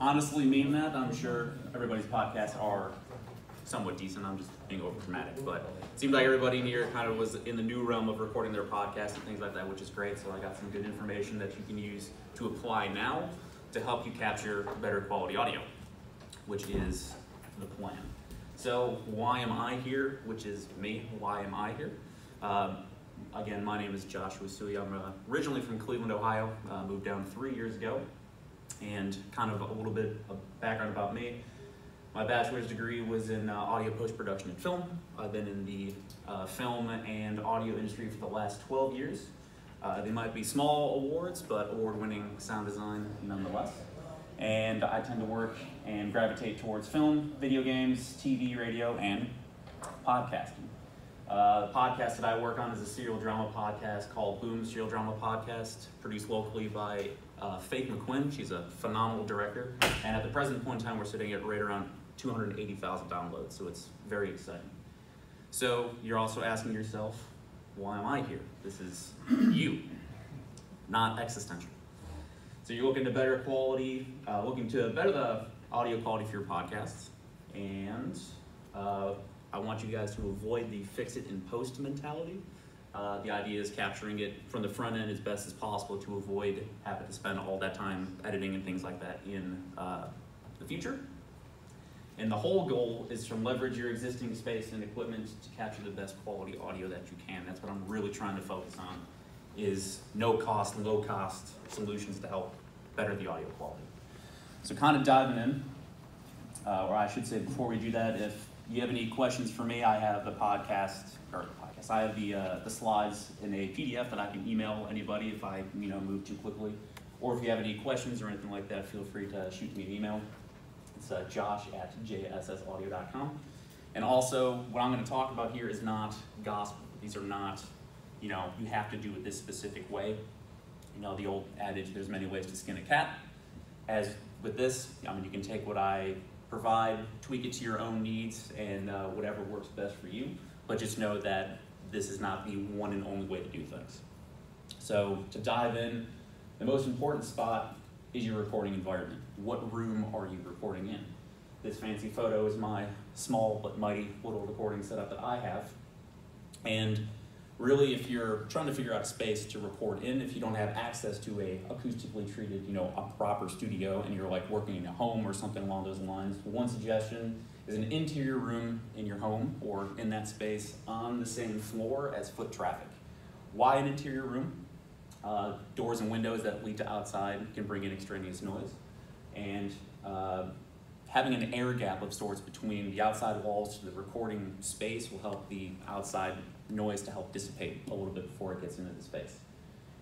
honestly mean that. I'm sure everybody's podcasts are somewhat decent. I'm just being over dramatic, but it seemed like everybody in here kind of was in the new realm of recording their podcasts and things like that, which is great. So I got some good information that you can use to apply now to help you capture better quality audio, which is the plan. So why am I here? Which is me. Why am I here? Again, my name is Joshua Sui. I'm originally from Cleveland, Ohio. Moved down 3 years ago. And kind of a little bit of background about me. My bachelor's degree was in audio post-production and film. I've been in the film and audio industry for the last 12 years. They might be small awards, but award-winning sound design nonetheless. And I tend to work and gravitate towards film, video games, TV, radio, and podcasting. The podcast that I work on is a serial drama podcast called Boom Serial Drama Podcast, produced locally by Faith McQuinn. She's a phenomenal director. And at the present point in time, we're sitting at right around 280,000 downloads, so it's very exciting. So you're also asking yourself, why am I here? This is you, not existential. So you're looking to better quality, looking to better the audio quality for your podcasts, and I want you guys to avoid the fix it in post mentality. The idea is capturing it from the front end as best as possible to avoid having to spend all that time editing and things like that in the future. And the whole goal is to leverage your existing space and equipment to capture the best quality audio that you can. That's what I'm really trying to focus on, is no cost, low cost solutions to help better the audio quality. So kind of diving in, or I should say before we do that, if you have any questions for me, I have I have the slides in a PDF that I can email anybody if I move too quickly. Or if you have any questions or anything like that, feel free to shoot me an email. It's josh@jssaudio.com. And also, what I'm going to talk about here is not gospel. These are not, you have to do it this specific way. The old adage, there's many ways to skin a cat. As with this, you can take what I provide, tweak it to your own needs, and whatever works best for you. But just know that this is not the one and only way to do things. So to dive in, the most important spot is your recording environment. What room are you recording in? This fancy photo is my small but mighty little recording setup that I have. And really, if you're trying to figure out a space to record in, if you don't have access to a acoustically treated, a proper studio, and you're like working in a home or something along those lines, one suggestion is an interior room in your home or in that space on the same floor as foot traffic. Why an interior room? Doors and windows that lead to outside can bring in extraneous noise. And having an air gap of sorts between the outside walls to the recording space will help the outside noise to help dissipate a little bit before it gets into the space.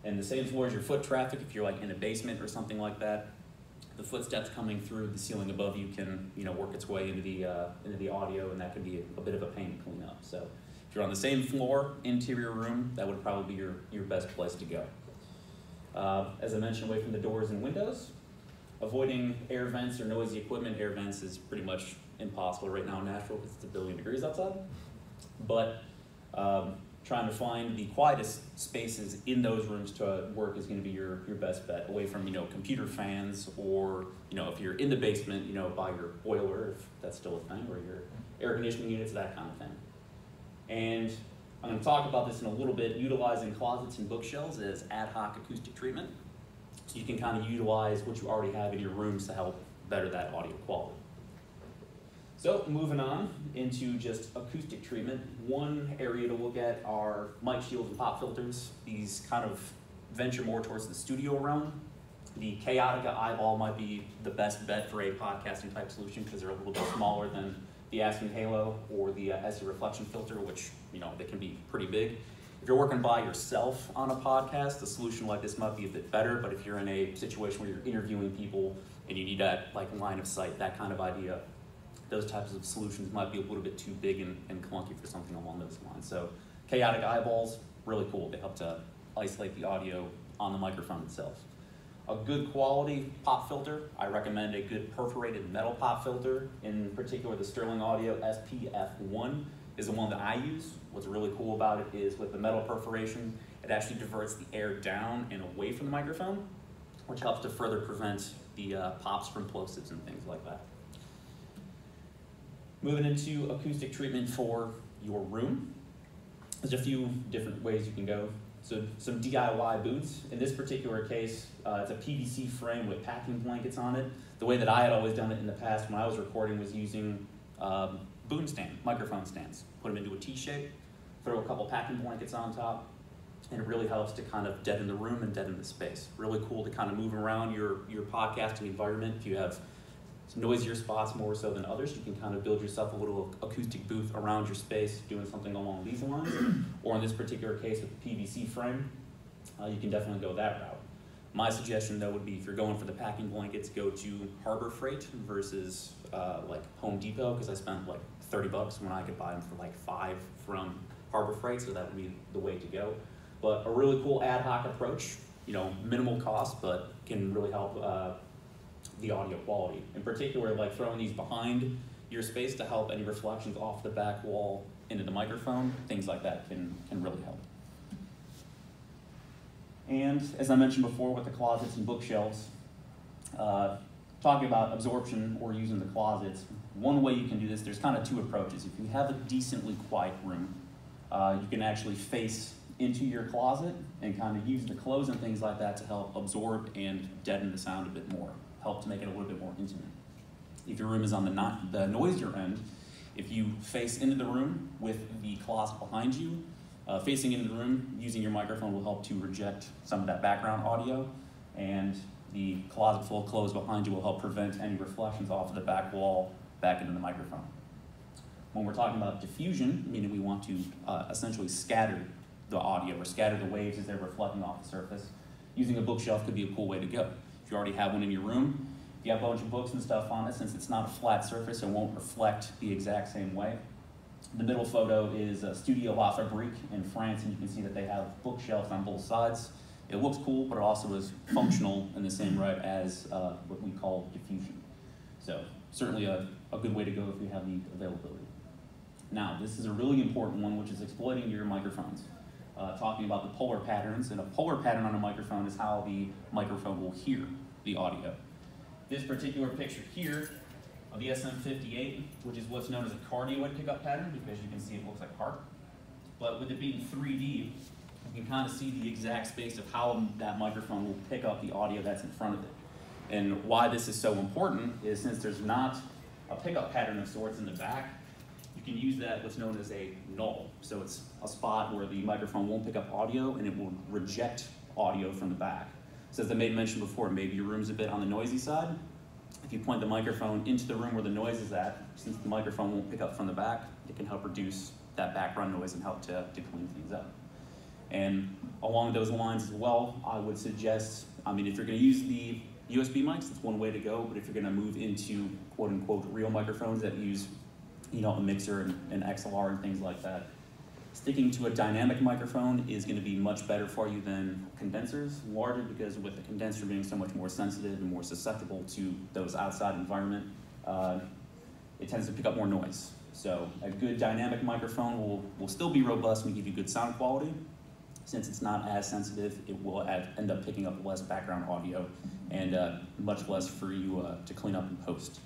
And the same floor as your foot traffic, if you're like in a basement or something like that, the footsteps coming through the ceiling above you can work its way into the audio, and that can be a bit of a pain to clean up. So if you're on the same floor, interior room, that would probably be your best place to go. As I mentioned, away from the doors and windows. Avoiding air vents or noisy equipment. Air vents is pretty much impossible right now in Nashville because it's 1 billion degrees outside. But trying to find the quietest spaces in those rooms to work is going to be your best bet, away from computer fans, or if you're in the basement, by your boiler, if that's still a thing, or your air conditioning units, that kind of thing. And I'm going to talk about this in a little bit, utilizing closets and bookshelves as ad hoc acoustic treatment. So you can kind of utilize what you already have in your rooms to help better that audio quality. So moving on into just acoustic treatment, one area to look at are mic shields and pop filters. These kind of venture more towards the studio realm. The Chaotica Eyeball might be the best bet for a podcasting type solution because they're a little bit smaller than the Aspen Halo or the SE Reflection Filter, which they can be pretty big. If you're working by yourself on a podcast, a solution like this might be a bit better, but if you're in a situation where you're interviewing people and you need that line of sight, that kind of idea, those types of solutions might be a little bit too big and clunky for something along those lines. So Chaotic Eyeballs, really cool. They help to isolate the audio on the microphone itself. A good quality pop filter, I recommend a good perforated metal pop filter. In particular, the Sterling Audio SPF1 is the one that I use. What's really cool about it is with the metal perforation, it actually diverts the air down and away from the microphone, which helps to further prevent the pops from plosives and things like that. Moving into acoustic treatment for your room. There's a few different ways you can go. So some DIY booths. In this particular case, it's a PVC frame with packing blankets on it. The way that I had always done it in the past when I was recording was using boom stand, microphone stands. Put them into a T-shape, throw a couple packing blankets on top, and it really helps to kind of deaden the room and deaden the space. Really cool to kind of move around your podcasting environment. If you have some noisier spots more so than others, you can kind of build yourself a little acoustic booth around your space, doing something along these lines. Or in this particular case with the PVC frame, you can definitely go that route. My suggestion though would be if you're going for the packing blankets, go to Harbor Freight versus like Home Depot, because I spent like $30 when I could buy them for like $5 from Harbor Freight, so that would be the way to go. But a really cool ad hoc approach, you know, minimal cost, but can really help the audio quality. In particular, like throwing these behind your space to help any reflections off the back wall into the microphone, things like that can really help. And as I mentioned before with the closets and bookshelves, talking about absorption or using the closets, one way you can do this, there's kind of two approaches. If you have a decently quiet room, you can actually face into your closet and kind of use the clothes and things like that to help absorb and deaden the sound a bit more, help to make it a little bit more intimate. If your room is on the noisier end, if you face into the room with the closet behind you, facing into the room, using your microphone will help to reject some of that background audio, and the closet full of clothes behind you will help prevent any reflections off of the back wall back into the microphone. When we're talking about diffusion, meaning we want to essentially scatter the audio or scatter the waves as they're reflecting off the surface, using a bookshelf could be a cool way to go. If you already have one in your room, if you have a bunch of books and stuff on it, since it's not a flat surface, it won't reflect the exact same way. The middle photo is Studio La Fabrique in France, and you can see that they have bookshelves on both sides. It looks cool, but it also is functional in the same right as what we call diffusion. So certainly a good way to go if you have the availability. Now, this is a really important one, which is exploiting your microphones. Talking about the polar patterns, and a polar pattern on a microphone is how the microphone will hear the audio. This particular picture here of the SM58, which is what's known as a cardioid pickup pattern, because you can see it looks like heart. But with it being 3D, you can kind of see the exact space of how that microphone will pick up the audio that's in front of it. And why this is so important is since there's not a pickup pattern of sorts in the back, you can use that what's known as a null. So it's a spot where the microphone won't pick up audio and it will reject audio from the back. So as I made mention before, maybe your room's a bit on the noisy side. If you point the microphone into the room where the noise is at, since the microphone won't pick up from the back, it can help reduce that background noise and help to clean things up. And along those lines as well, I would suggest, if you're gonna use the USB mics, that's one way to go, but if you're gonna move into quote unquote real microphones that use a mixer and XLR and things like that, sticking to a dynamic microphone is going to be much better for you than condensers, largely because with the condenser being so much more sensitive and more susceptible to those outside environment, it tends to pick up more noise. So a good dynamic microphone will still be robust and give you good sound quality. Since it's not as sensitive, it will end up picking up less background audio and much less for you to clean up and post.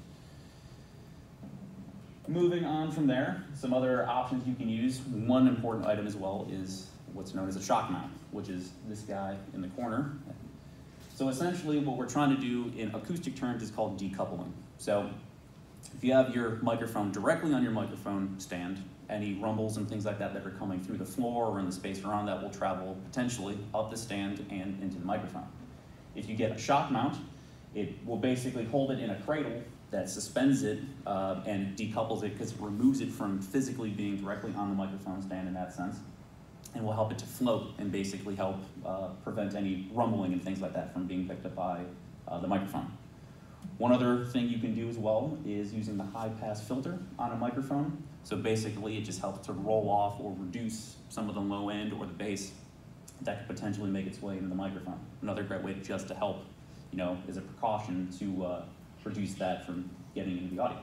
Moving on from there, some other options you can use. One important item as well is what's known as a shock mount, which is this guy in the corner. So essentially what we're trying to do in acoustic terms is called decoupling. So if you have your microphone directly on your microphone stand, any rumbles and things like that that are coming through the floor or in the space around that will travel potentially up the stand and into the microphone. If you get a shock mount, it will basically hold it in a cradle that suspends it and decouples it because it removes it from physically being directly on the microphone stand in that sense, and will help it to float and basically help prevent any rumbling and things like that from being picked up by the microphone. One other thing you can do as well is using the high pass filter on a microphone. So basically it just helps to roll off or reduce some of the low end or the bass that could potentially make its way into the microphone. Another great way just to help, as a precaution to reduce that from getting into the audio.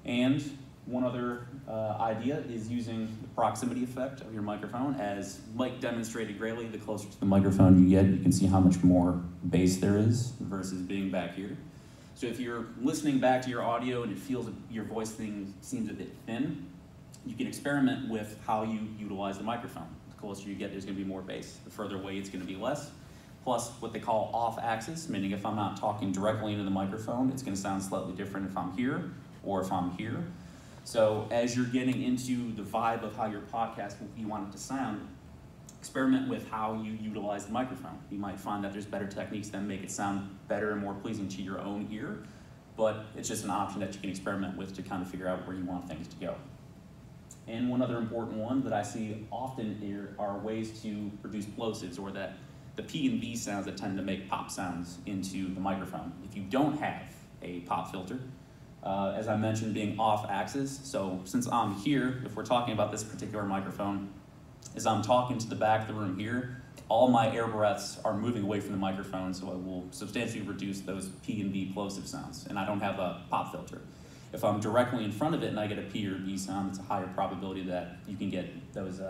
And one other idea is using the proximity effect of your microphone. As Mike demonstrated greatly, the closer to the microphone you get, you can see how much more bass there is versus being back here. So if you're listening back to your audio and it feels your voice seems a bit thin, you can experiment with how you utilize the microphone. The closer you get, there's going to be more bass. The further away, it's going to be less. Plus what they call off-axis, meaning if I'm not talking directly into the microphone, it's going to sound slightly different if I'm here or if I'm here. So as you're getting into the vibe of how your podcast you want it to sound, experiment with how you utilize the microphone. You might find that there's better techniques that make it sound better and more pleasing to your own ear, but it's just an option that you can experiment with to kind of figure out where you want things to go. And one other important one that I see often here are ways to produce plosives, or that the P and V sounds that tend to make pop sounds into the microphone. If you don't have a pop filter, as I mentioned, being off axis, so since I'm here, if we're talking about this particular microphone, as I'm talking to the back of the room here, all my air breaths are moving away from the microphone, so I will substantially reduce those P and V plosive sounds, and I don't have a pop filter. If I'm directly in front of it and I get a P or V sound, it's a higher probability that you can get those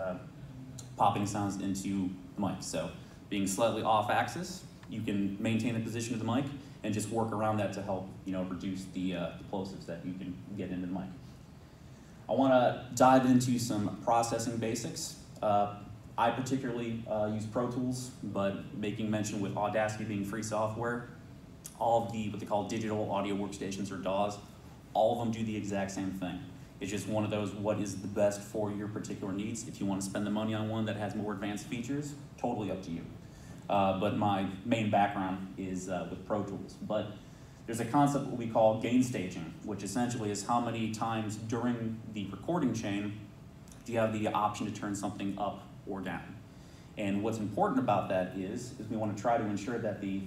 popping sounds into the mic. So being slightly off axis, you can maintain the position of the mic and just work around that to help reduce the plosives that you can get into the mic. I want to dive into some processing basics. I particularly use Pro Tools, but making mention with Audacity being free software, all of the what they call digital audio workstations, or DAWs, all of them do the exact same thing. It's just one of those, what is the best for your particular needs. If you want to spend the money on one that has more advanced features, totally up to you. But my main background is with Pro Tools. But there's a concept what we call gain staging, which essentially is how many times during the recording chain do you have the option to turn something up or down. And what's important about that is we want to try to ensure that the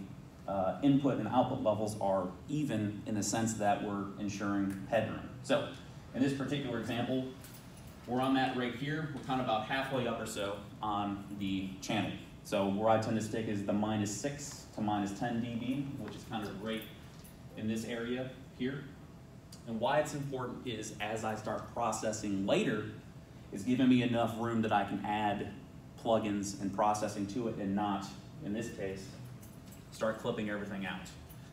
input and output levels are even, in the sense that we're ensuring headroom. So in this particular example, where I'm at right here, we're kind of about halfway up or so on the channel. So where I tend to stick is the -6 to -10 dB, which is kind of right in this area here. And why it's important is as I start processing later, it's giving me enough room that I can add plugins and processing to it and not, in this case, start clipping everything out.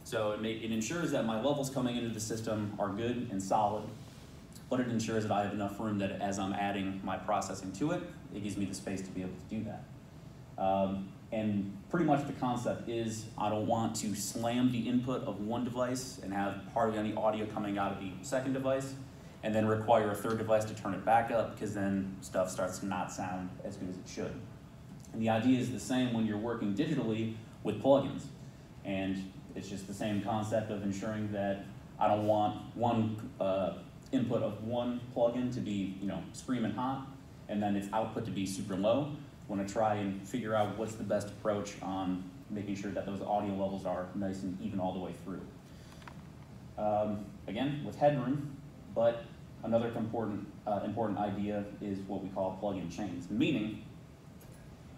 So it ensures that my levels coming into the system are good and solid, but it ensures that I have enough room that as I'm adding my processing to it, it gives me the space to be able to do that. And pretty much the concept is I don't want to slam the input of one device and have hardly any audio coming out of the second device, and then require a third device to turn it back up, because then stuff starts to not sound as good as it should. And the idea is the same when you're working digitally with plugins. And it's just the same concept of ensuring that I don't want one input of one plugin to be screaming hot, and then its output to be super low. I want to try and figure out what's the best approach on making sure that those audio levels are nice and even all the way through. Again, with headroom, but another important idea is what we call plug-in chains, meaning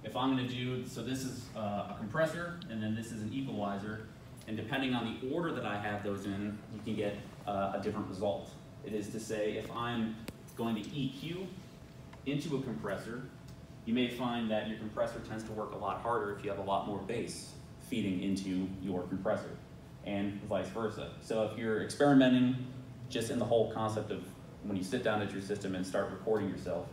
if I'm going to do, so this is a compressor and then this is an equalizer, and depending on the order that I have those in, you can get a different result. It is to say, if I'm going to EQ into a compressor, you may find that your compressor tends to work a lot harder if you have a lot more bass feeding into your compressor, and vice versa. So if you're experimenting just in the whole concept of when you sit down at your system and start recording yourself,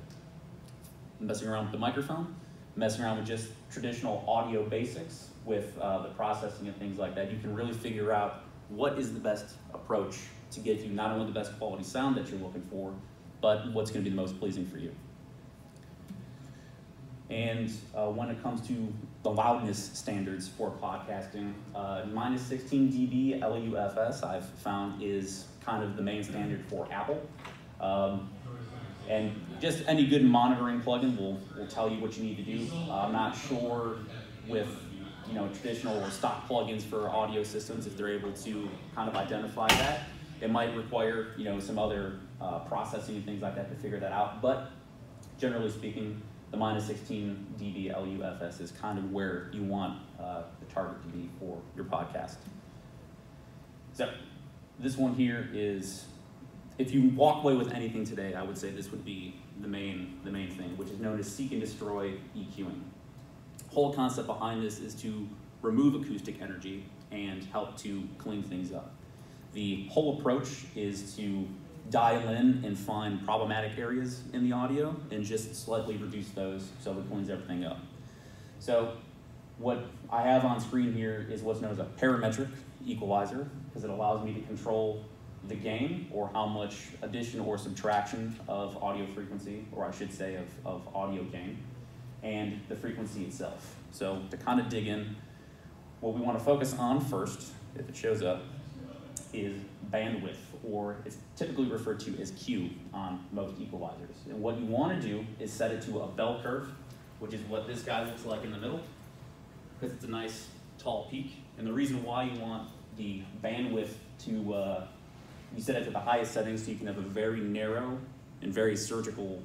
messing around with the microphone, messing around with just traditional audio basics with the processing and things like that, you can really figure out what is the best approach to get you not only the best quality sound that you're looking for, but what's going to be the most pleasing for you. And when it comes to the loudness standards for podcasting, -16 dB LUFS I've found is kind of the main standard for Apple. And just any good monitoring plugin will tell you what you need to do. I'm not sure with traditional or stock plugins for audio systems if they're able to kind of identify that. It might require some other processing and things like that to figure that out. But generally speaking, the -16 dB LUFS is kind of where you want the target to be for your podcast. So this one here is if you walk away with anything today, I would say this would be the main thing, which is known as seek and destroy EQing. The whole concept behind this is to remove acoustic energy and help to clean things up. The whole approach is to dial in and find problematic areas in the audio and just slightly reduce those so it cleans everything up. So what I have on screen here is what's known as a parametric equalizer, because it allows me to control the gain, or how much addition or subtraction of audio frequency, or I should say of audio gain, and the frequency itself. So to kind of dig in, what we want to focus on first, if it shows up, is bandwidth, or it's typically referred to as Q on most equalizers. And what you want to do is set it to a bell curve, which is what this guy looks like in the middle, because it's a nice tall peak. And the reason why you want the bandwidth to, you set it to the highest settings so you can have a very narrow and very surgical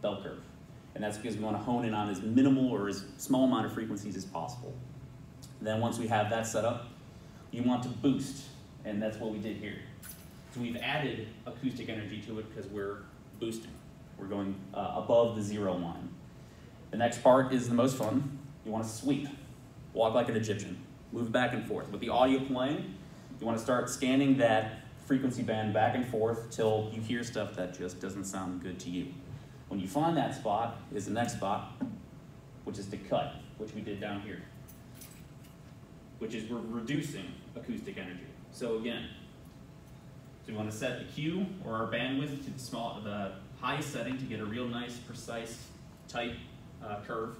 bell curve. And that's because we want to hone in on as minimal or as small amount of frequencies as possible. Then once we have that set up, you want to boost, and that's what we did here. So we've added acoustic energy to it because we're boosting. We're going above the 0 line. The next part is the most fun. You want to sweep, walk like an Egyptian, move back and forth. With the audio playing, you want to start scanning that frequency band back and forth till you hear stuff that just doesn't sound good to you. When you find that spot is the next spot, which is to cut, which we did down here, which is we're reducing acoustic energy. So again, so we want to set the Q, or our bandwidth, to the highest setting to get a real nice, precise, tight curve.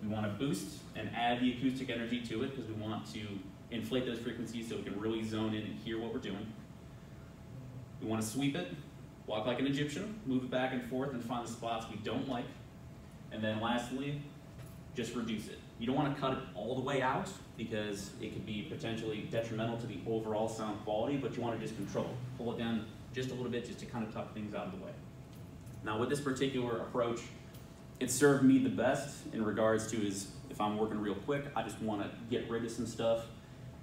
We want to boost and add the acoustic energy to it because we want to inflate those frequencies so we can really zone in and hear what we're doing. We want to sweep it, walk like an Egyptian, move it back and forth and find the spots we don't like. And then lastly, just reduce it. You don't want to cut it all the way out because it could be potentially detrimental to the overall sound quality, but you want to just control it. Pull it down just a little bit just to kind of tuck things out of the way. Now with this particular approach, it served me the best in regards to is if I'm working real quick, I just want to get rid of some stuff.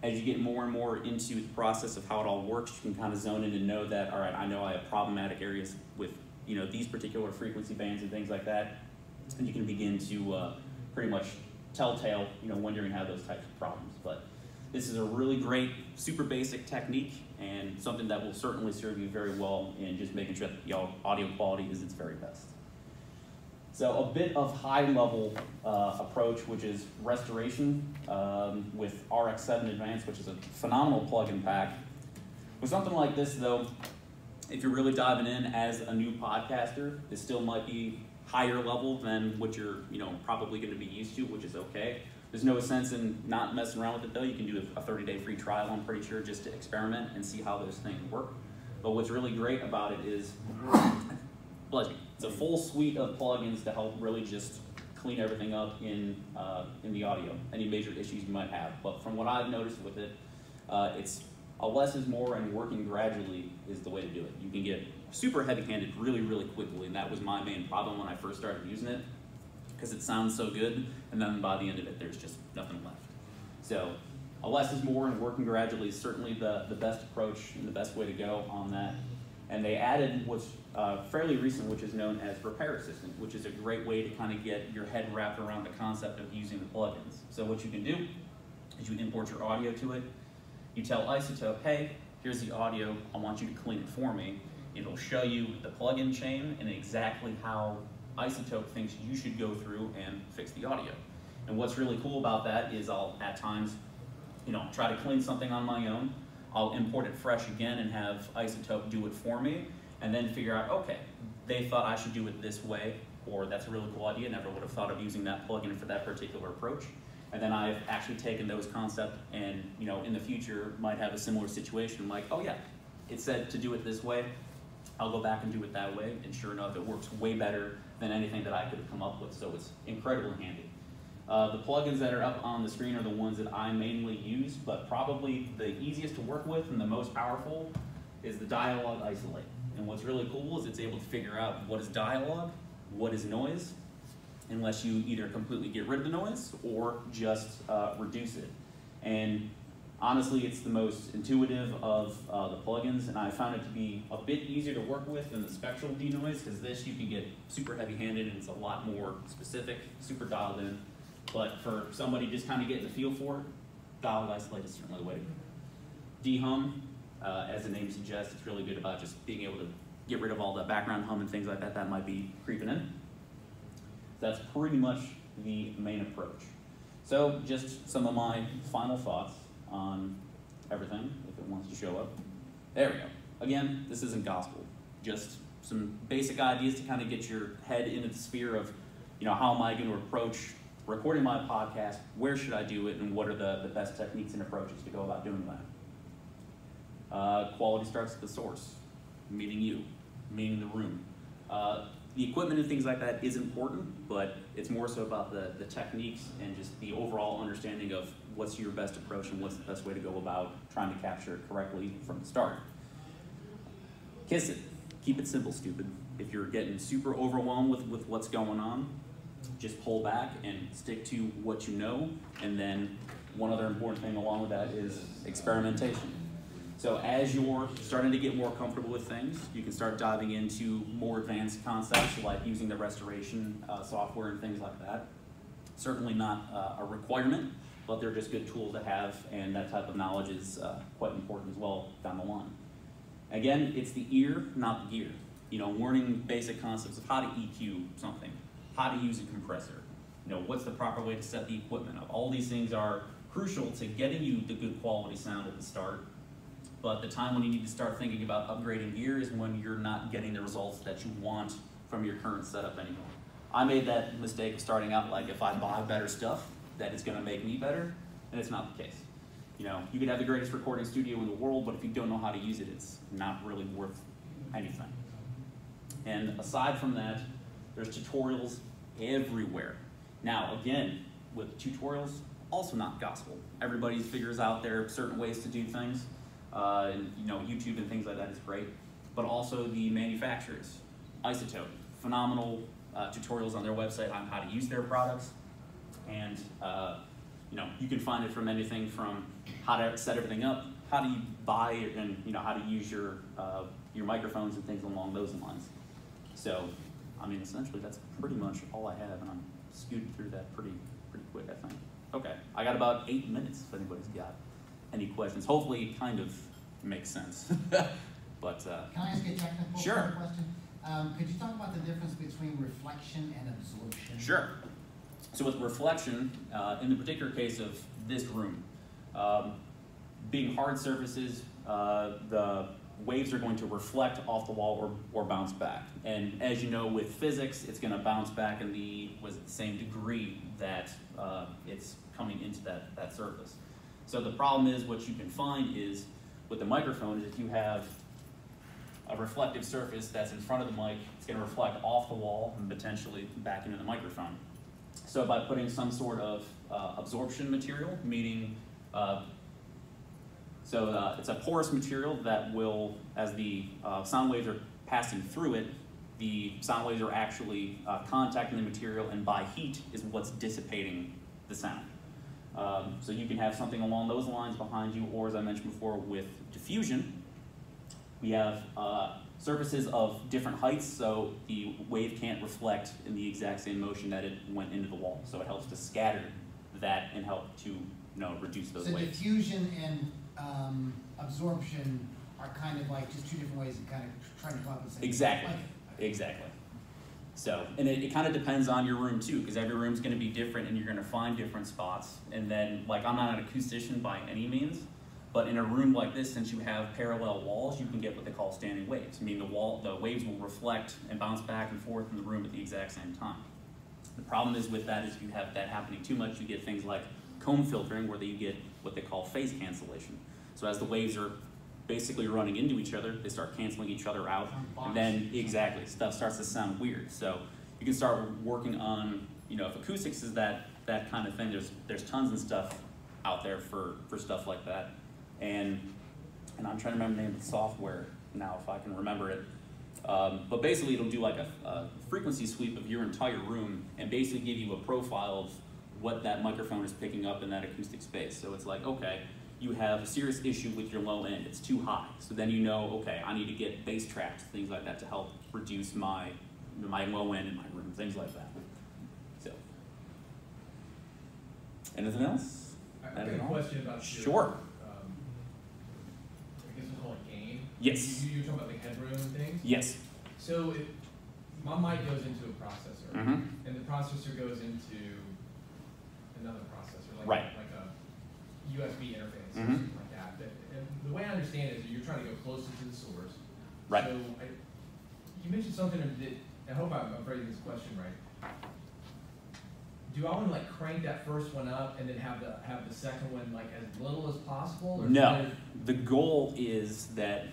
As you get more and more into the process of how it all works, you can kind of zone in and know that, all right, I know I have problematic areas with these particular frequency bands and things like that, and you can begin to pretty much telltale when you're going to have those types of problems. But this is a really great, super basic technique and something that will certainly serve you very well in just making sure that the audio quality is its very best. So a bit of high-level approach, which is restoration with RX7 Advanced, which is a phenomenal plug-in pack. With something like this, though, if you're really diving in as a new podcaster, this still might be higher level than what you're probably going to be used to, which is okay. There's no sense in not messing around with it, though. You can do a 30-day free trial, I'm pretty sure, just to experiment and see how those things work. But what's really great about it is, bless you. It's a full suite of plugins to help really just clean everything up in the audio, any major issues you might have. But from what I've noticed with it, it's a less is more, and working gradually is the way to do it. You can get super heavy-handed really, really quickly, and that was my main problem when I first started using it, because it sounds so good, and then by the end of it, there's just nothing left. So a less is more, and working gradually is certainly the best approach and the best way to go on that. And they added what's fairly recent, which is known as Repair Assistant, which is a great way to kind of get your head wrapped around the concept of using the plugins. So what you can do is you import your audio to it. You tell iZotope, hey, here's the audio. I want you to clean it for me. It'll show you the plugin chain and exactly how iZotope thinks you should go through and fix the audio. And what's really cool about that is I'll, at times, try to clean something on my own. I'll import it fresh again and have iZotope do it for me, and then figure out, okay, they thought I should do it this way, or that's a really cool idea, never would have thought of using that plugin for that particular approach. And then I've actually taken those concepts and, in the future might have a similar situation like, oh yeah, it said to do it this way, I'll go back and do it that way, and sure enough, it works way better than anything that I could have come up with, so it's incredibly handy. The plugins that are up on the screen are the ones that I mainly use, but probably the easiest to work with and the most powerful is the Dialogue Isolate. And what's really cool is it's able to figure out what is dialogue, what is noise, unless you either completely get rid of the noise or just reduce it. And Honestly, it's the most intuitive of the plugins, and I found it to be a bit easier to work with than the Spectral denoise, because this you can get super heavy-handed and it's a lot more specific, super dialed in. But for somebody just kind of getting the feel for it, dialed isolate is certainly the way to go. De-hum, as the name suggests, it's really good about just being able to get rid of all the background hum and things like that that might be creeping in. That's pretty much the main approach. So just some of my final thoughts on everything, if it wants to show up. There we go. Again, this isn't gospel, just some basic ideas to kind of get your head into the sphere of, how am I going to approach recording my podcast, where should I do it, and what are the best techniques and approaches to go about doing that. Quality starts at the source, meaning you, meaning the room. The equipment and things like that is important, but it's more so about the techniques and just the overall understanding of what's your best approach and what's the best way to go about trying to capture it correctly from the start. Kiss it. Keep it simple, stupid. If you're getting super overwhelmed with what's going on, just pull back and stick to what you know. And then one other important thing along with that is experimentation. So as you're starting to get more comfortable with things, you can start diving into more advanced concepts like using the restoration software and things like that. Certainly not a requirement, but they're just good tools to have, and that type of knowledge is quite important as well down the line. Again, it's the ear, not the gear. Learning basic concepts of how to EQ something, how to use a compressor, what's the proper way to set the equipment up. All these things are crucial to getting you the good quality sound at the start. But the time when you need to start thinking about upgrading gear is when you're not getting the results that you want from your current setup anymore. I made that mistake of starting out like, if I buy better stuff, that it's gonna make me better, and it's not the case. You could have the greatest recording studio in the world, but if you don't know how to use it, it's not really worth anything. And aside from that, there's tutorials everywhere. Now, again, with tutorials, also not gospel. Everybody figures out their certain ways to do things. YouTube and things like that is great, but also the manufacturers. Isotope, phenomenal tutorials on their website on how to use their products, and you can find it from anything from how to set everything up, how do you buy it, and how to use your microphones and things along those lines. So, essentially that's pretty much all I have, and I'm scooting through that pretty quick, I think. Okay, I got about 8 minutes if anybody's got any questions. Hopefully it kind of makes sense. But can I ask you a technical sure. question? Could you talk about the difference between reflection and absorption? Sure. So with reflection, in the particular case of this room, being hard surfaces, the waves are going to reflect off the wall or bounce back. And as you know, with physics, it's going to bounce back in the same degree that it's coming into that surface. So the problem is, what you can find is, with the microphone, is if you have a reflective surface that's in front of the mic, it's going to reflect off the wall and potentially back into the microphone. So by putting some sort of absorption material, meaning, it's a porous material that will, as the sound waves are passing through it, the sound waves are actually contacting the material, and by heat is what's dissipating the sound. So you can have something along those lines behind you, or as I mentioned before, with diffusion, we have surfaces of different heights, so the wave can't reflect in the exact same motion that it went into the wall. So it helps to scatter that and help to reduce those waves. So diffusion and absorption are kind of like just two different ways of kind of trying to come up with the same. Exactly. Exactly. So, and it kind of depends on your room too, because every room's going to be different and you're going to find different spots. And then, like, I'm not an acoustician by any means, but in a room like this, since you have parallel walls, you can get what they call standing waves. The waves will reflect and bounce back and forth in the room at the exact same time. The problem is with that is if you have that happening too much, you get things like comb filtering, where you get what they call phase cancellation. So as the waves are basically running into each other, they start canceling each other out, and then stuff starts to sound weird. So you can start working on, if acoustics is that kind of thing, there's tons of stuff out there for stuff like that, and I'm trying to remember the name of the software now if I can remember it. But basically it'll do like a frequency sweep of your entire room and basically give you a profile of what that microphone is picking up in that acoustic space. So it's like, okay, you have a serious issue with your low end. It's too high. So then you know, okay, I need to get bass tracks, things like that to help reduce my low end in my room, things like that. So, anything else? I have a question about your, sure. I guess we'll call it gain. Yes. You were talking about the headroom and things? Yes. So if my mic goes into a processor, Mm-hmm. and the processor goes into another processor, like, Right. like a USB interface or Mm-hmm. something like that. And the way I understand it is you're trying to go closer to the source. Right. So you mentioned something that, I hope I'm phrasing this question right. Do I want to like crank that first one up and then have the second one like as little as possible? Or No. The goal is that,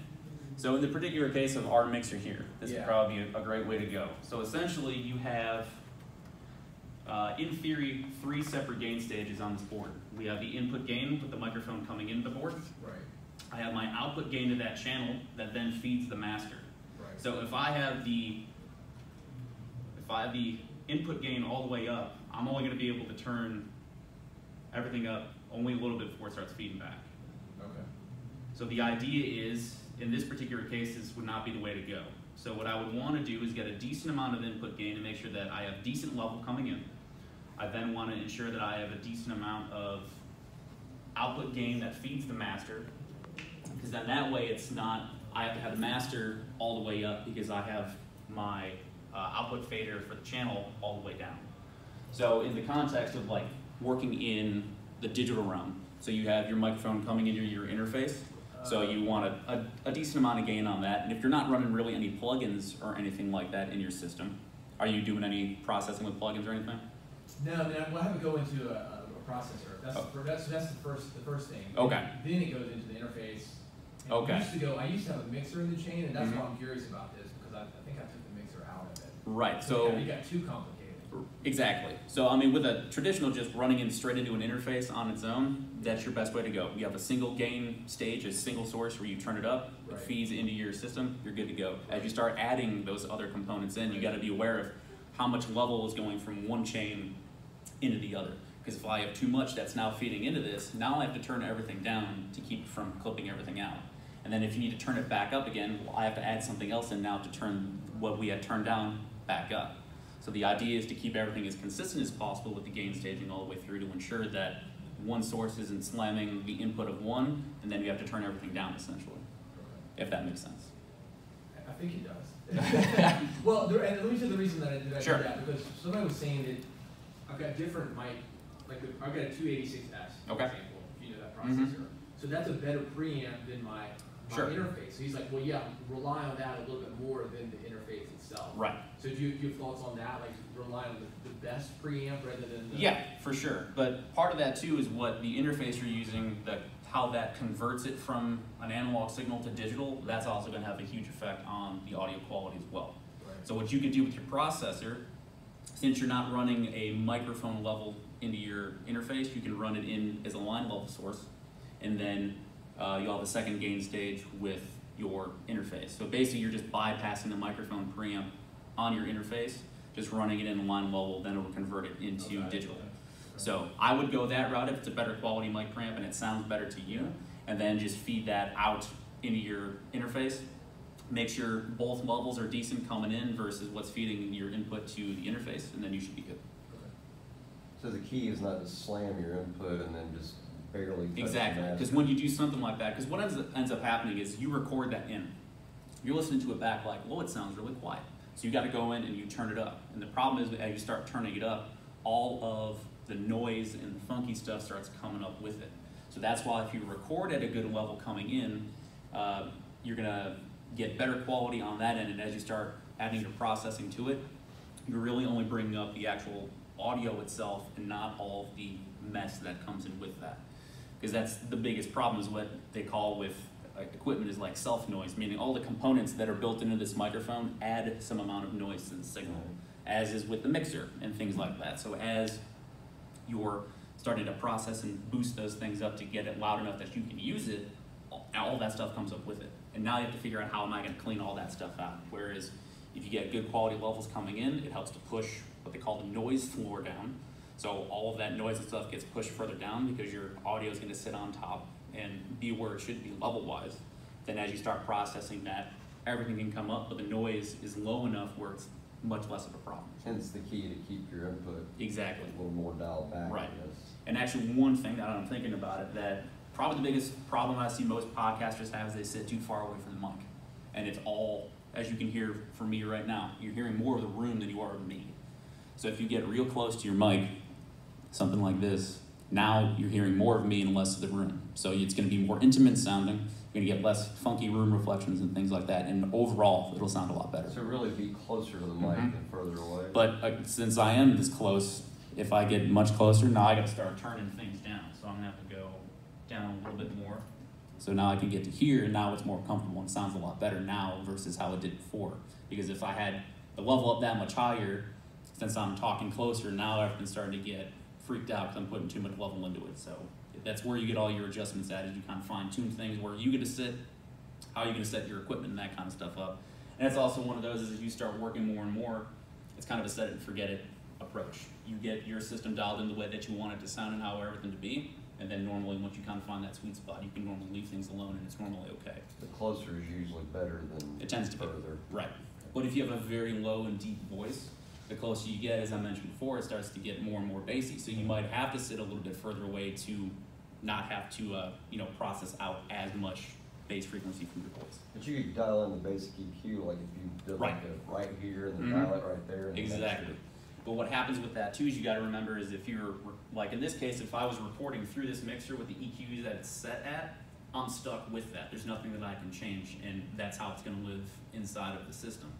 so in the particular case of our mixer here, this would probably be a great way to go. So essentially you have, in theory, 3 separate gain stages on this board. We have the input gain with the microphone coming into the board. Right. I have my output gain to that channel that then feeds the master. Right. So if I have the input gain all the way up, I'm only going to be able to turn everything up only a little bit before it starts feeding back. Okay. So the idea is, in this particular case, this would not be the way to go. So what I would want to do is get a decent amount of input gain to make sure that I have decent level coming in. I then want to ensure that I have a decent amount of output gain that feeds the master, because then that way it's not, I have to have the master all the way up because I have my output fader for the channel all the way down. So in the context of like working in the digital realm, so you have your microphone coming into your interface, so you want a decent amount of gain on that. And if you're not running really any plugins or anything like that in your system, are you doing any processing with plugins or anything? No, I mean, we'll have it go into a processor. That's the first thing. Okay. Then it goes into the interface. And Okay. I used to have a mixer in the chain, and that's Mhm. why I'm curious about this, because I think I took the mixer out of it. Right. So it got too complicated. exactly. So I mean, with a traditional just running in straight into an interface on its own, that's your best way to go. You have a single gain stage, a single source where you turn it up, it Right. feeds into your system, you're good to go. As you start adding those other components in, you got to be aware of how much level is going from one chain into the other. Because if I have too much that's now feeding into this, now I have to turn everything down to keep from clipping everything out. And then if you need to turn it back up again, well, I have to add something else in now to turn what we had turned down back up. So the idea is to keep everything as consistent as possible with the gain staging all the way through to ensure that one source isn't slamming the input of one, and then you have to turn everything down essentially, if that makes sense. I think it does. Well, and let me tell you the reason that I did Sure. that, because somebody was saying that I've got different mic, like I've got a 286S, for Okay. example, if you know that processor. Mhm. So that's a better preamp than my Sure. interface. So he's like, well, yeah, rely on that a little bit more than the interface itself. Right. So do you have thoughts on that, like rely on the best preamp rather than the... Yeah, for sure. But part of that too is what the interface you're using, how that converts it from an analog signal to digital, that's also going to have a huge effect on the audio quality as well. Right. So what you can do with your processor, since you're not running a microphone level into your interface, you can run it in as a line level source, and then you'll have a second gain stage with your interface. So basically you're just bypassing the microphone preamp on your interface, just running it in a line level, then it will convert it into digital. So I would go that route if it's a better quality mic preamp and it sounds better to you, and then just feed that out into your interface. Make sure both levels are decent coming in versus what's feeding your input to the interface, and then you should be good. So the key is not to slam your input and then just barely touch Exactly, the because master. when you do something like that, because what ends up happening is you record that in. You're listening to it back like, well, it sounds really quiet. So you got to go in and you turn it up. And the problem is as you start turning it up, all of the noise and the funky stuff starts coming up with it. So that's why if you record at a good level coming in, you're going to get better quality on that end. And as you start adding your processing to it, you're really only bringing up the actual audio itself and not all of the mess that comes in with that. Because that's the biggest problem, is what they call with equipment is like self-noise, meaning all the components that are built into this microphone add some amount of noise to the signal, as is with the mixer and things like that. So as you're starting to process and boost those things up to get it loud enough that you can use it, all that stuff comes up with it. And now you have to figure out how am I going to clean all that stuff out. Whereas if you get good quality levels coming in, it helps to push what they call the noise floor down. So all of that noise and stuff gets pushed further down because your audio is going to sit on top, and be where it should be level-wise, then as you start processing that, everything can come up, but the noise is low enough where it's much less of a problem. Hence the key to keep your input Exactly. a little more dialed back, Right. I guess. And actually, one thing that I'm thinking about it, that probably the biggest problem I see most podcasters have is they sit too far away from the mic. And it's all, as you can hear from me right now, you're hearing more of the room than you are of me. So if you get real close to your mic, something like this, now you're hearing more of me and less of the room. So it's going to be more intimate sounding. You're going to get less funky room reflections and things like that. And overall, it'll sound a lot better. So really be closer to the mic Mhm. than further away. But since I am this close, if I get much closer, now I got to start turning things down. So I'm going to have to go down a little bit more. So now I can get to here, and now it's more comfortable and sounds a lot better now versus how it did before. Because if I had the level up that much higher, since I'm talking closer, now everything's starting to get freaked out because I'm putting too much level into it. So that's where you get all your adjustments at, is you kind of fine tune things where you get to sit, how you're going to set your equipment and that kind of stuff up. And it's also one of those is as you start working more and more, it's kind of a set it and forget it approach. You get your system dialed in the way that you want it to sound and how everything to be, and then normally once you kind of find that sweet spot, you can normally leave things alone and it's normally okay. The closer is usually better than It tends to be. further. Right. But if you have a very low and deep voice, the closer you get, as I mentioned before, it starts to get more and more bassy. So you might have to sit a little bit further away to not have to, process out as much bass frequency from your voice. But you could dial in the basic EQ, like if you did Right. like a right here and then Mhm. dial it right there. And then Exactly. extra. But what happens with that too is you got to remember is if you're, like in this case, if I was recording through this mixer with the EQs that it's set at, I'm stuck with that. There's nothing that I can change, and that's how it's going to live inside of the system.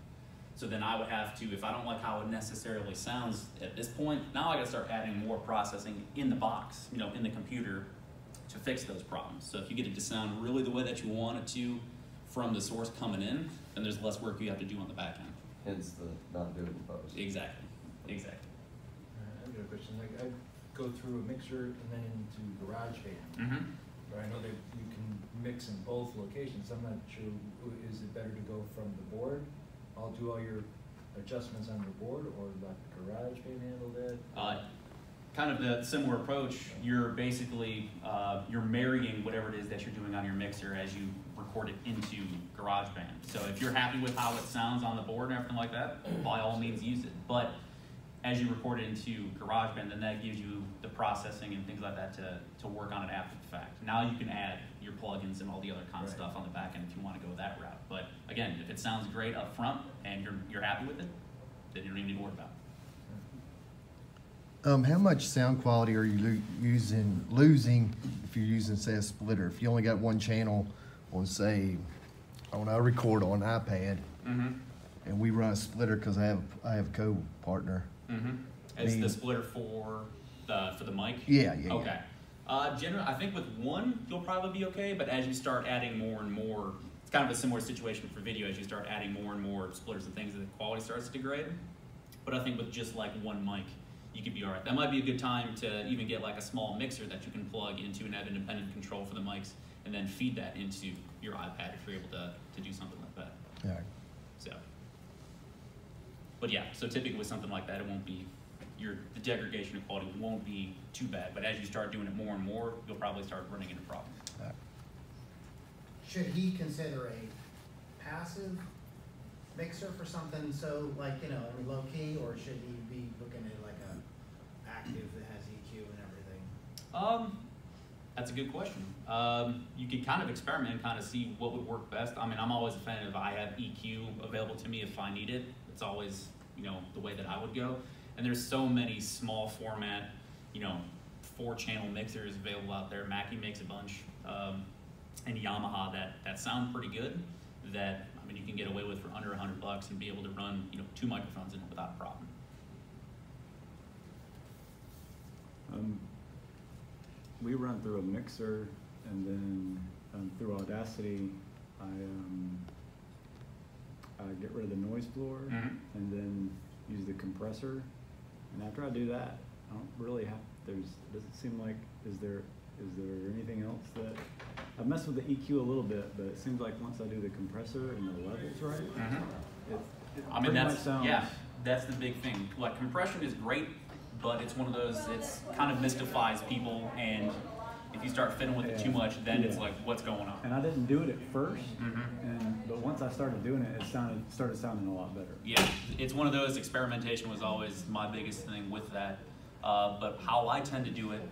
So then I would have to, if I don't like how it necessarily sounds at this point, now I got to start adding more processing in the box, in the computer to fix those problems. So if you get it to sound really the way that you want it to from the source coming in, then there's less work you have to do on the back end. Hence the not do it in post. Exactly. Exactly. I've got a question. Like, I go through a mixer and then into GarageBand. Mm-hmm. But I know that you can mix in both locations. I'm not sure, is it better to go from the board? I'll do all your adjustments on your board, or let GarageBand handle that? Kind of the similar approach. You're basically you're marrying whatever it is that you're doing on your mixer as you record it into GarageBand. So if you're happy with how it sounds on the board and everything like that, by all means use it. But as you record it into GarageBand, then that gives you the processing and things like that to work on it after the fact. Now you can add your plugins and all the other kind of Right. stuff on the back end if you want to go that route. But again, if it sounds great up front and you're happy with it, then you don't even need to worry about it. How much sound quality are you losing if you're using, say, a splitter? If you only got one channel on, say, on a record on an iPad, Mm-hmm. and we run a splitter because I have a co-partner. Mm-hmm. It's the mean- splitter for the mic? Yeah, yeah. Okay. Generally, I think with one, you'll probably be okay, but as you start adding more and more, it's kind of a similar situation for video. As you start adding more and more splitters and things, the quality starts to degrade. But I think with just like one mic, you could be all right. That might be a good time to even get like a small mixer that you can plug into and have independent control for the mics, and then feed that into your iPad if you're able to do something like that. Yeah. So, but yeah, so typically with something like that, it won't be, the degradation of quality won't be too bad, but as you start doing it more and more, you'll probably start running into problems. Should he consider a passive mixer for something so like, low key, or should he be looking at like a active that has EQ and everything? That's a good question. You can kind of experiment and kind of see what would work best. I mean, I'm always a fan of I have EQ available to me if I need it. It's always, the way that I would go. And there's so many small format, 4-channel mixers available out there. Mackie makes a bunch, and Yamaha that sound pretty good. That you can get away with for under $100 and be able to run, 2 microphones in it without a problem. We run through a mixer, and then through Audacity, I get rid of the noise floor, Mhm. and then use the compressor. And after I do that, I don't really have. Doesn't seem like is there anything else that I've messed with the EQ a little bit, but it seems like once I do the compressor and the levels right, it I mean, pretty much that's, sounds. yeah, that's the big thing. Like, compression is great, but it's one of those, it's kind of mystifies people, and If you start fiddling with it too much, then it's Yeah. like, what's going on? And I didn't do it at first, Mhm. but once I started doing it, it started sounding a lot better. Yeah, it's one of those, experimentation was always my biggest thing with that. But how I tend to do it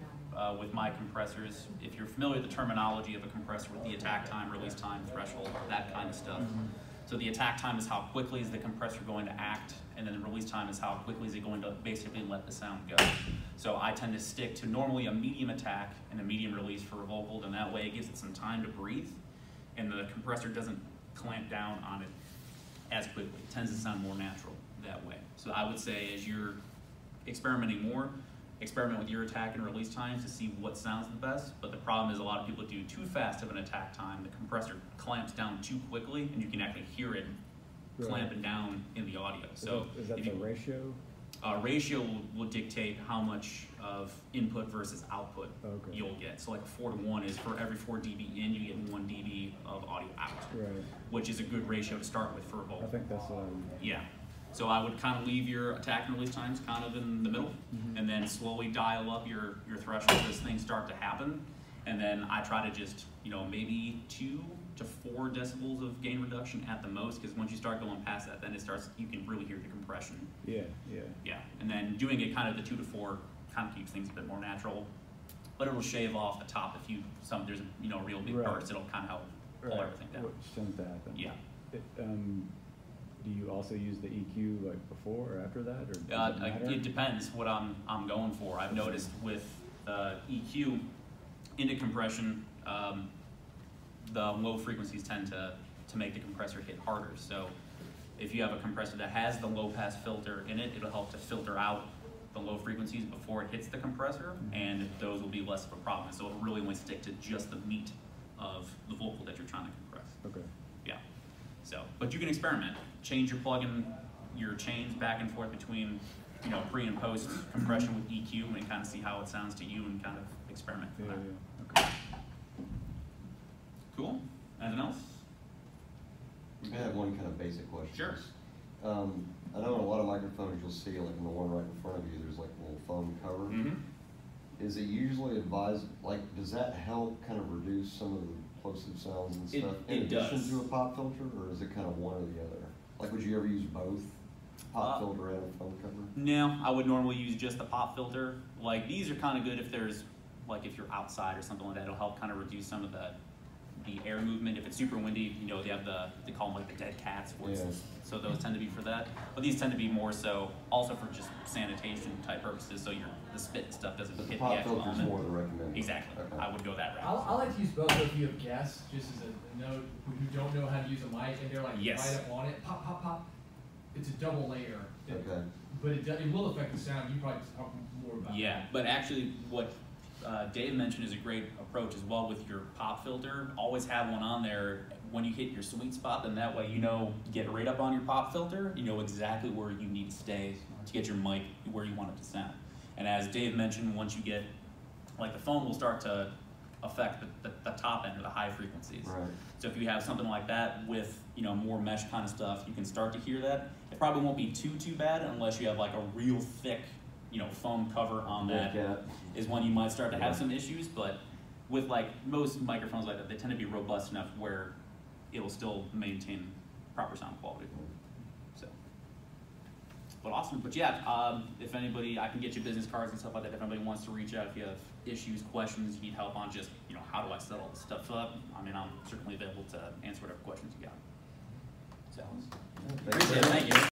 with my compressors, if you're familiar with the terminology of a compressor with the attack time, release time, threshold, that kind of stuff. So the attack time is how quickly is the compressor going to act, and then the release time is how quickly is it going to basically let the sound go. So I tend to stick to normally a medium attack and a medium release for a vocal, and that way it gives it some time to breathe, and the compressor doesn't clamp down on it as quickly. It tends to sound more natural that way. So I would say as you're experimenting more, experiment with your attack and release times to see what sounds the best. But the problem is a lot of people do too fast of an attack time. The compressor clamps down too quickly, and you can actually hear it Right. clamping down in the audio. So Is that if the you- ratio? ratio will dictate how much of input versus output Okay. you'll get. So like a 4-to-1 is for every 4 dB in, you get 1 dB of audio out, Right. which is a good ratio to start with for a vocal. I think that's Yeah. So I would kind of leave your attack and release times kind of in the middle, and then slowly dial up your threshold as things start to happen. And then I try to just, maybe 2 to 4 decibels of gain reduction at the most, because once you start going past that, then you can really hear the compression. yeah. Yeah. And then doing it kind of the 2 to 4 kind of keeps things a bit more natural, but it'll shave off the top if there's a real big Right. burst, it'll kind of help pull everything down. Which tends to happen. Yeah. Do you also use the EQ like before or after that, or does it matter? It depends what I'm going for. I've noticed with EQ into compression, the low frequencies tend to make the compressor hit harder. So if you have a compressor that has the low pass filter in it, it'll help to filter out the low frequencies before it hits the compressor, and those will be less of a problem. So it'll really only stick to just the meat of the vocal that you're trying to compress. Okay. Yeah. So, but you can experiment. Change your chains back and forth between, pre and post compression with EQ, and kind of see how it sounds to you, and kind of experiment from Yeah, there. yeah. Okay. Cool. Anything else? I have one kind of basic question. Sure. I know in a lot of microphones you'll see, like in the one right in front of you, there's like a little foam cover. Mm-hmm. Is it usually advised, does that help kind of reduce some of the plosive sounds and stuff in addition does. to a pop filter, or is it kind of one or the other? Like, would you ever use both, pop filter and a foam cover? No, I would normally use just the pop filter. Like, these are kind of good if if you're outside or something like that. It'll help kind of reduce some of the air movement. If it's super windy, they have they call them like the dead cats. So those tend to be for that. But these tend to be more so also for just sanitation type purposes, so the spit and stuff doesn't But the hit the pop actual filter's element. more the recommended. Exactly. Okay. I would go that route. I like to use both if you have guests, just as a note, who don't know how to use a mic, and they're like Yes. right up on it, pop, pop, pop. It's a double layer. Okay. But it will affect the sound. You probably talk more about Yeah, that. but actually what Dave mentioned is a great approach as well with your pop filter. Always have one on there when you hit your sweet spot, then that way get right up on your pop filter, you know exactly where you need to stay to get your mic where you want it to sound. And as Dave mentioned, once you get, the foam will start to affect the top end or the high frequencies. Right. So if you have something like that with, more mesh kind of stuff, you can start to hear that. It probably won't be too bad unless you have a real thick, foam cover on that. Yeah. Is when you might start to have some issues, but with most microphones like that, they tend to be robust enough where it'll still maintain proper sound quality. So, but awesome. But yeah, if anybody, I can get you business cards and stuff like that. If anybody wants to reach out, if you have issues, questions, you need help on just, how do I set all this stuff up? I mean, I'm certainly available to answer whatever questions you got. So, Thank you. thank you.